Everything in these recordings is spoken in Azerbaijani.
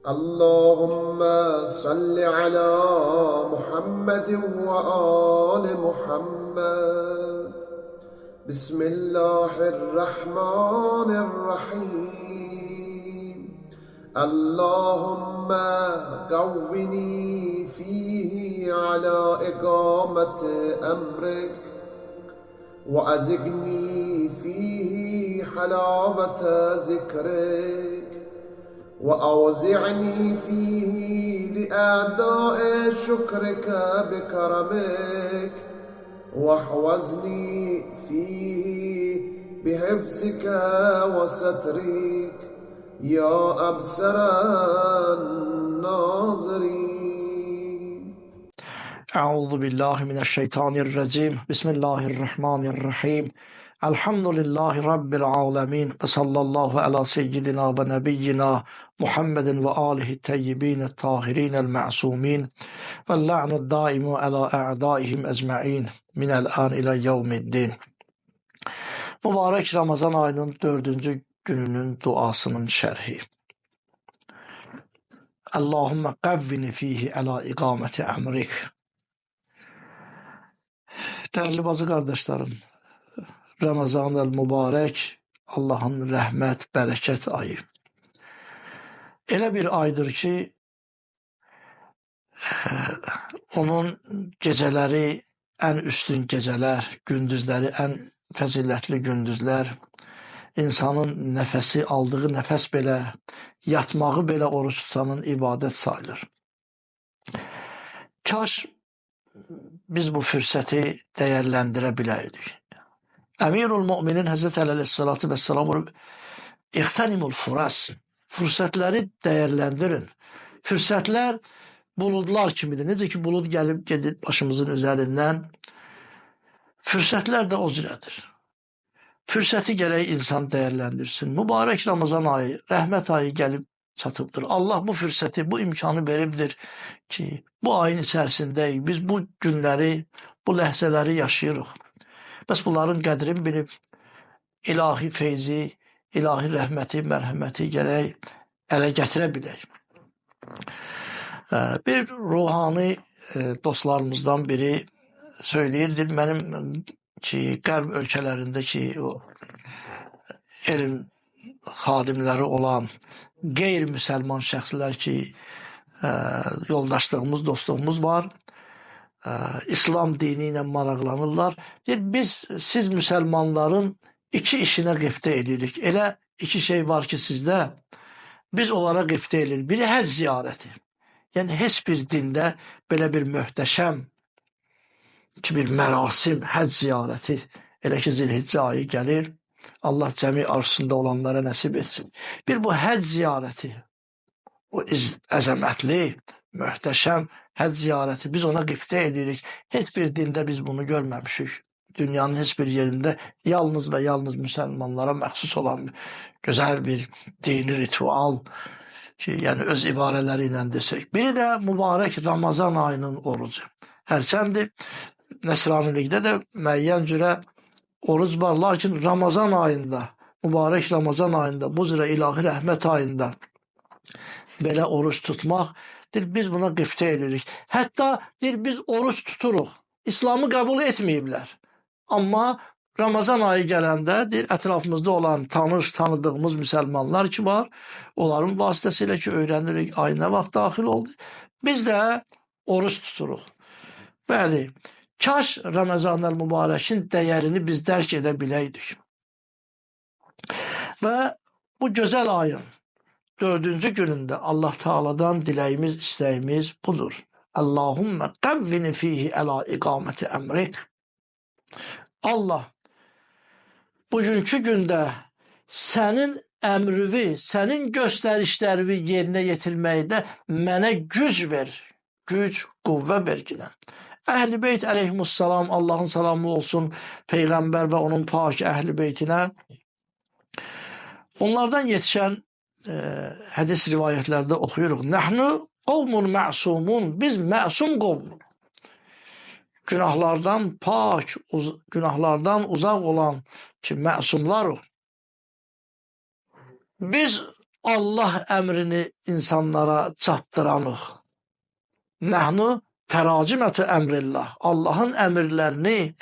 اللهم صل على محمد وآل محمد. بسم الله الرحمن الرحيم. اللهم قوني فيه على إقامة أمرك، وأزقني فيه حلاوة ذكرك، وأوزعني فيه لأداء شكرك بكرمك، واحوزني فيه بحفظك وسترك يا أبصر الناظرين. أعوذ بالله من الشيطان الرجيم. بسم الله الرحمن الرحيم. الحمد لله رب العالمين، وصلى الله على سيدنا ونبينا محمد وآله الطيبين الطاهرين المعصومين، واللعن الدائم على أعدائهم أجمعين من الآن إلى يوم الدين. Mübarək Ramazan ayının 4-cü gününün duasının şərhi. Allahümme qavvini fihi ala iqameti emrik. Değerli bazı kardeşlerim, Ramazan-ı mübarek, Allah'ın rəhmət, bərəkət ayı. Elə bir aydır ki, onun geceləri ən üstün gecelər, gündüzləri ən fəzilətli gündüzlər, insanın nəfəsi, aldığı nəfəs belə, yatmağı belə oruç tutanın ibadət sayılır. Kaş biz bu fürsəti dəyərləndirə biləydik. Əmirul Müminin Həzrət Əli Əleyhissalatu vəssalam İxtanimul furas, fürsətləri dəyərləndirin. Fürsətlər buludlar kimidir. Necə ki bulud gəlib gedir başımızın üzərindən, fürsətlər də o cürədir. Fürsəti gərək insan dəyərləndirsin. Mübarək Ramazan ayı, rəhmət ayı gəlib çatıbdır. Allah bu fürsəti, bu imkanı veribdir ki, bu ayın içərisindəyik. Biz bu günləri, bu ləhzələri yaşayırıq. Bəs bunların qədrini bilib, ilahi feyzi, ilahi rəhməti, mərhəməti gərək ələ gətirə bilək. Bir ruhani dostlarımızdan biri söyləyirdi, mənim ki, qərb ölkələrində ki, o elm xadimləri olan qeyri-müsəlman şəxslər ki, yoldaşlığımız, dostluğumuz var, İslam dini ilə maraqlanırlar. Biz, siz müsəlmanların iki işinə qibtə edirik. Elə iki şey var ki sizdə, biz onlara qibtə edirik. Biri həcc ziyarəti. Yəni, heç bir dində belə bir möhtəşəm ki, bir mərasim, həcc ziyarəti, elə ki, Zilhiccə ayı gəlir, Allah cəmi arzusunda olanlara nəsib etsin. Bir bu həcc ziyarəti, o əzəmətli, möhtəşəm həcc ziyarəti, biz ona qibtə edirik. Heç bir dində biz bunu görməmişik. Dünyanın heç bir yerində yalnız və yalnız müsəlmanlara məxsus olan gözəl bir dini ritual ki, yəni öz ibarələri ilə desək. Biri də mübarək Ramazan ayının orucu. Hərçəndir, Nəsranilikdə də müəyyən cürə oruc var, lakin Ramazan ayında, mübarək Ramazan ayında, bu cürə ilahi rəhmət ayında belə oruç tutmaq, biz buna qibtə edirik. Hətta biz oruç tuturuq. İslamı qəbul etməyiblər. Amma Ramazan ayı gələndə ətrafımızda olan tanıdığımız müsəlmanlar ki var, onların vasitəsilə ki öyrənirik, ay nə vaxt daxil oldu. Biz də oruç tuturuq. Bəli, kaş Ramazan-ı mübarəkin dəyərini biz dərk edə biləydik. Və bu gözəl ayın 4-cü günündə Allah Teala'dan diləyimiz, istəyimiz budur. Allahümme qavvini fihi əla iqaməti əmrik. Allah, bugünkü gündə sənin əmrüvi, sənin göstərişlərini yerinə yetirməkdə mənə güc ver, güc, qüvvə verginən. Əhl-i Beyt əleyhimussalam, Allahın salamı olsun Peyğəmbər və onun pak əhl-i beytinə. Onlardan yetişən hədis rivayətlərdə oxuyuruq. Nəhnu qovmun məsumun, biz məsum qovmuq. Günahlardan pak, günahlardan uzaq olan ki, məsumlarıq. Biz Allah əmrini insanlara çatdıranıq. Nəhnu təracimətü əmrillah. Allahın əmrlərini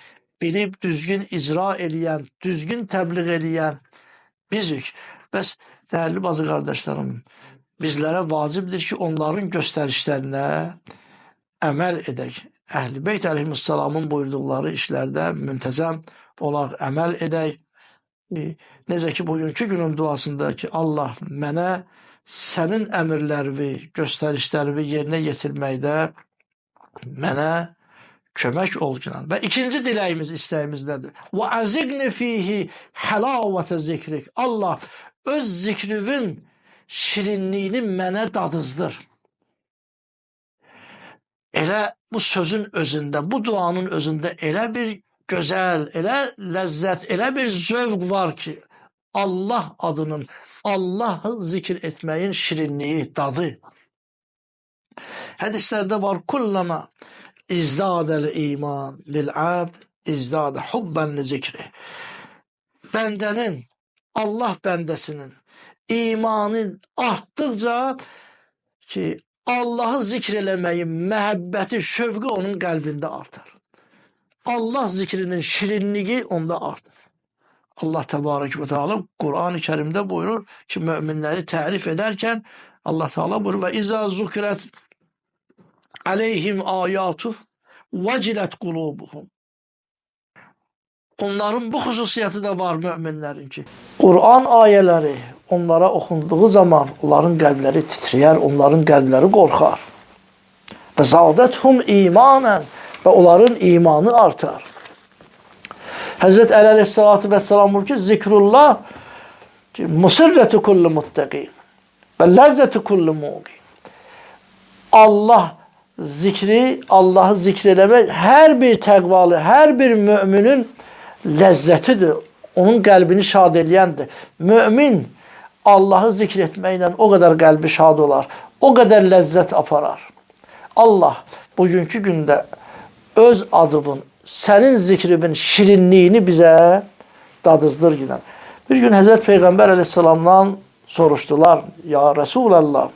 bilib düzgün icra eləyən, düzgün təbliğ eləyən bizik. Bəs dəyərli bazı qardaşlarım, bizlərə vacibdir ki, onların göstərişlərinə əməl edək. Əhl-i Beyt əleyhissalamın buyurduqları işlərdə müntəzəm olaq, əməl edək. Necə ki, bugünkü günün duasında ki, Allah mənə sənin əmrlərini, göstərişlərini yerinə yetirməkdə mənə kömək ol ki. Və ikinci diləyimiz, istəyimiz nədir? Və əziqni fihi həlavətə zikrik. Allah, öz zikrivin şirinliyini mənə dadızdır. Elə bu sözün özündə, bu duanın özündə elə bir gözəl, elə ləzzət, elə bir zövq var ki, Allah adının, Allahı zikr etməyin şirinliyi, dadı. Hədislərdə var, kullama izdadəl iman lil-abd izdadə hubben li zikri. Bəndənin, Allah bəndəsinin imanı artdıqca ki, Allahı zikr eləməyin məhəbbəti, şövqü onun qəlbində artar. Allah zikrinin şirinliyi onda artar. Allah Təbarək və Teala Qur'an-ı Kərimdə buyurur ki, möminləri tərif edərkən Allah Teala buyurur və izə zukirət aleyhim ayatuh vəcilət qulubuhum. Onların bu xüsusiyyəti də var möminlərin ki, Qur'an ayələri onlara oxunduğu zaman onların qəlbləri titrəyər, onların qəlbləri qorxar. Və zadəthum imanən və onların imanı artar. Həzrət Əli əleyhissalatu vəssalam buyurur ki, zikrullah musirrətu kulli muttəqin və ləzzətu kulli muqin. Allah zikri, Allahı zikr eləmək hər bir təqvalı, hər bir müminin ləzzətidir. Onun qəlbini şad eləyəndir. Mömin Allahı zikr etməklə o qədər qəlbi şad olar, o qədər ləzzət aparar. Allah bugünkü gündə öz adının, sənin zikrinin şirinliyini bizə dadızdır günə. Bir gün Həzrət Peyğəmbər əleyhissalamdan soruşdular, ya Resulallah,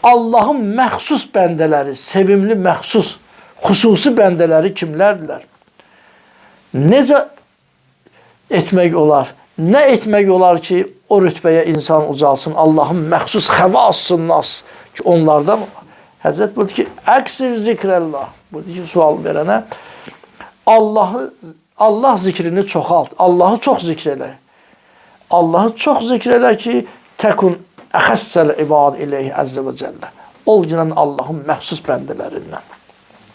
Allahın məxsus bəndələri, sevimli məxsus, xüsusi bəndələri kimlərdirlər? Necə etmək olar? Nə etmək olar ki, o rütbəyə insan ucalsın, Allahın məxsus xəvassın nas ki, onlardan Həzrət buyurdu ki, əksir zikrəllah. Buyurdu ki, sual verənə, Allah zikrini çoxalt, Allahı çox zikr elə. Allahı çox zikr elə ki, təkun əxəssəl ibad iləyhi əzzə və cəllə. Ol günən Allahın məxsus bəndələrindən.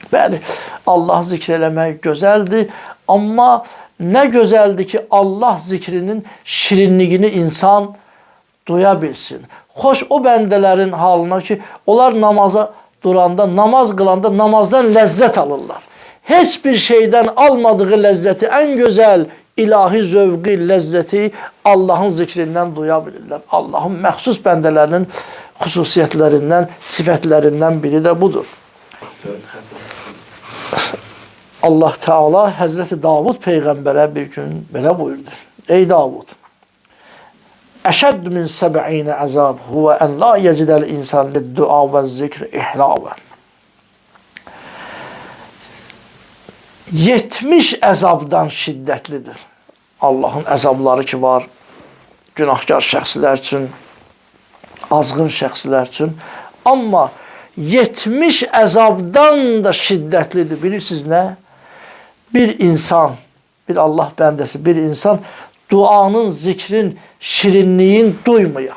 Bəli, Allah zikr eləmək gözəldir, amma nə gözəldir ki, Allah zikrinin şirinliyini insan duya bilsin. Xoş o bəndələrin halına ki, onlar namaza duranda, namaz qılanda namazdan ləzzət alırlar. Heç bir şeydən almadığı ləzzəti, ən gözəl ilahi zövqi, ləzzəti Allahın zikrindən duya bilirlər. Allahın məxsus bəndələrinin xüsusiyyətlərindən, sifətlərindən biri də budur. Allah Teala Həzrəti Davud Peyğəmbərə bir gün belə buyurdu. Ey Davud, əşədd min səbə'inə əzab huvə ən la yecidəl insan lid-dua və zikr ihlavən. 70 əzabdan şiddətlidir. Allahın əzabları ki var, günahkar şəxslər üçün, azğın şəxslər üçün. Amma 70 əzabdan da şiddətlidir. Bilirsiniz nə? Bir insan, bir Allah bəndəsi, bir insan duanın, zikrin, şirinliyin duymaya.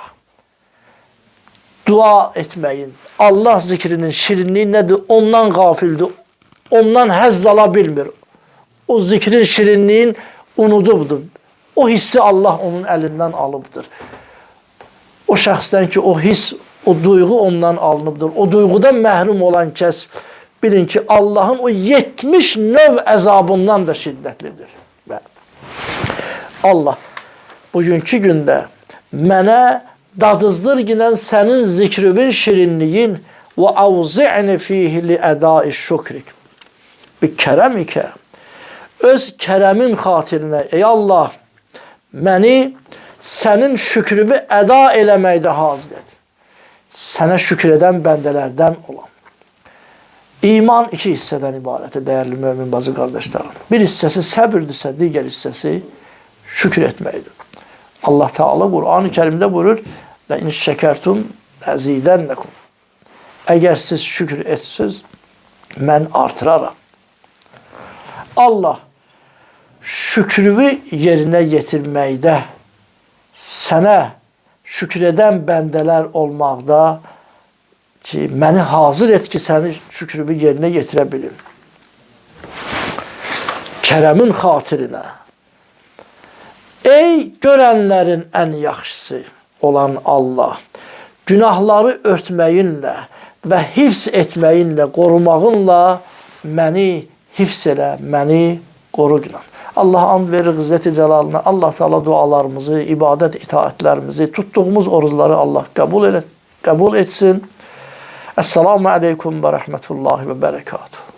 Dua etməyin, Allah zikrinin şirinliyi nədir? Ondan qafildir. Ondan həzz ala bilmir. O zikrin şirinliyin unudubdur. O hissi Allah onun əlindən alıbdır. O şəxsdən ki, o hiss, o duyğu ondan alınıbdır. O duyğudan məhrum olan kəs bilin ki, Allahın o 70 növ əzabından da şiddətlidir. Allah bugünkü gündə mənə dadızdır ginən sənin zikrivin şirinliyin və avzi'ni fihi li ədai şükrik. Bir kərəmikə, öz kərəmin xatirinə, ey Allah, məni sənin şükrünü əda eləməkdə hazirdir. Sənə şükür edən bəndələrdən olan. İman iki hissədən ibarətdir, dəyərli mömin bacı qardaşlarım. Bir hissəsi səbirdirsə, digər hissəsi şükür etməkdir. Allah Teala Qur'an-ı Kərimdə buyurur: "Lə in şəkərtum əzidənləkum." Əgər siz şükür etsiniz, mən artıraram. Allah şükrünü yerinə yetirməkdə, sənə şükür edən bəndələr olmaqda ki, məni hazır et ki, sənin şükrünü yerinə yetirə bilim. Kərəmin xatirinə. Ey görənlərin ən yaxşısı olan Allah, günahları örtməyinlə və hifz etməyinlə, qorumağınla məni hifz elə, məni qoru günah. Allah and verir İzzət-i Cəlalına. Allah Teala dualarımızı, ibadət itaətlərimizi, tutduğumuz orucları Allah qəbul etsin. Esselamu aleykum və rəhmətullahi və bərəkatuhu.